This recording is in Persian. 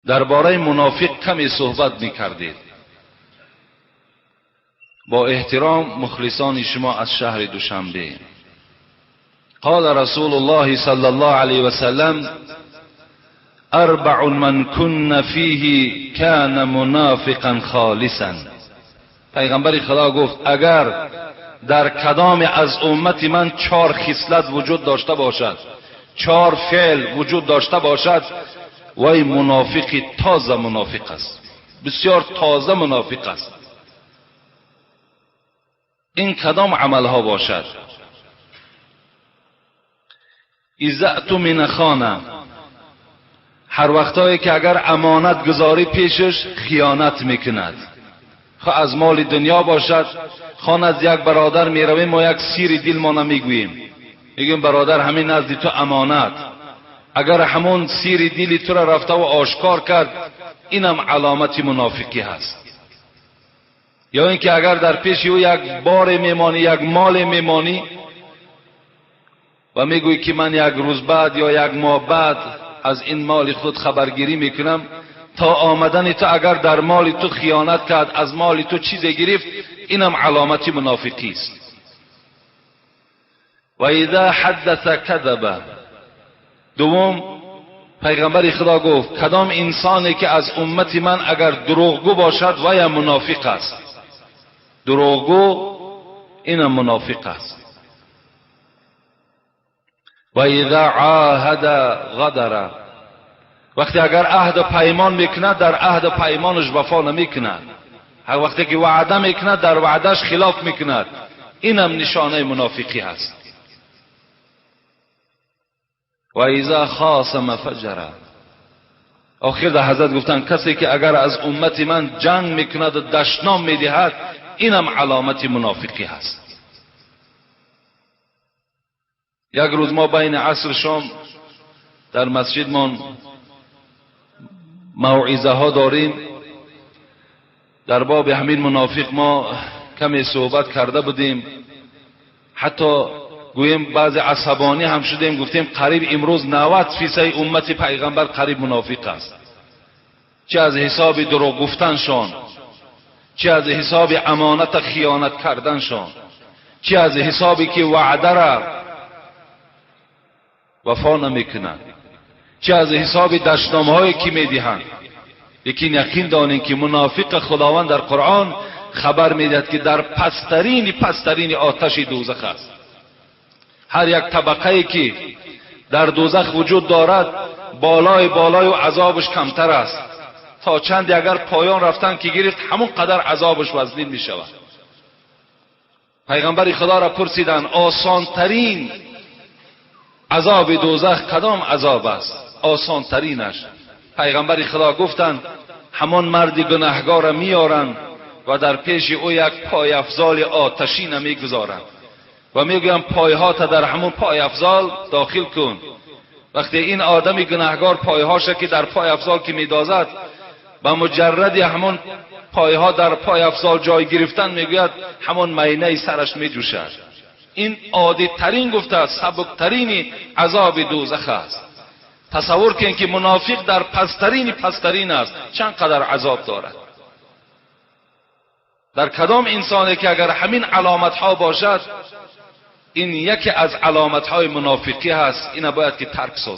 درباره منافق کمی صحبت میکردید. با احترام مخلصان شما از شهر دوشنبه. قال رسول الله صلی الله علیه و سلم: اربع من کن فیه کان منافقا خالصا. پیغمبر خدا گفت اگر در کدام از امت من 4 خصلت وجود داشته باشد، 4 فعل وجود داشته باشد، وای منافقی تازه منافق است، بسیار تازه منافق است. این کدام عمل ها باشد؟ اذا اؤتمن خان، هر وقتایی که اگر امانت گذاری پیشش خیانت میکند. خواه از مال دنیا باشد، خواه از یک برادر میرویم ما یک سیر دل ما نمیگوییم، میگیم برادر همین نزد تو امانت، اگر همون سیر دلی تو را رفته و آشکار کرد، اینم علامت منافقی هست. یا اینکه اگر در پیش او یک بار میمانی، یک مال میمانی و میگویی که من یک روز بعد یا یک ماه بعد از این مال خود خبرگیری میکنم، تا آمدن تو اگر در مال تو خیانت کرد، از مال تو چیزی گرفت، اینم علامت منافقی است. و اذا حدث کذب. دوم پیغمبر خدا گفت کدام انسانی که از امت من اگر دروغگو باشد وی منافق است. دروغگو اینم منافق است. و اذا عاهد غدر. وقتی اگر عهد و پیمان میکند در عهد و پیمانش وفا نمیکند، هر وقتی که وعده میکند در وعدهش خلاف میکند، اینم نشانه منافقی است. و اذا خاصم فجر. آخر در حضرت گفتن کسی که اگر از امت من جنگ میکند و دشنام میدهد، اینم علامت منافقی هست. یک روز ما بین عصر شام در مسجد ما موعظه ها داریم، در باب همین منافق ما کمی صحبت کرده بودیم، حتی گویم بعض عصبانی هم شدیم، گفتیم قریب امروز 90% امت پیغمبر قریب منافق است، چه از حساب دروغ گفتنشان، چه از حساب امانت خیانت کردنشان، چه از حسابی که وعده را وفا نمیکنند، چه از حساب دشنامهایی که میدهند. لیکن یقین دانید که منافق خداوند در قرآن خبر میدهد که در پسترین آتش دوزخ است. هر یک طبقه که در دوزخ وجود دارد بالای و عذابش کمتر است، تا چند اگر پایان رفتن که گرفت همون قدر عذابش وزنین می شود. پیغمبر خدا را پرسیدن آسان ترین عذاب دوزخ کدام عذاب است؟ آسان ترینش. پیغمبر خدا گفتند همان مرد گناهگار را میارن و در پیش او یک پای افضال آتشین میگذارند و میگویم پایها تا در همون پای افضال داخل کن. وقتی این آدمی گناهگار پایهاش که در پای افضال که میدازد، با مجرد همون پایها در پای افضال جای گرفتن میگوید همون مینه سرش میجوشد. این عادی ترین گفته است، سبک ترین عذاب دوزخ است. تصور کنید که منافق در پسترین است، چند قدر عذاب دارد. در کدام انسانی که اگر همین علامت ها باشد، این یکی از علامت های منافقی هست، این باید که ترک سازد.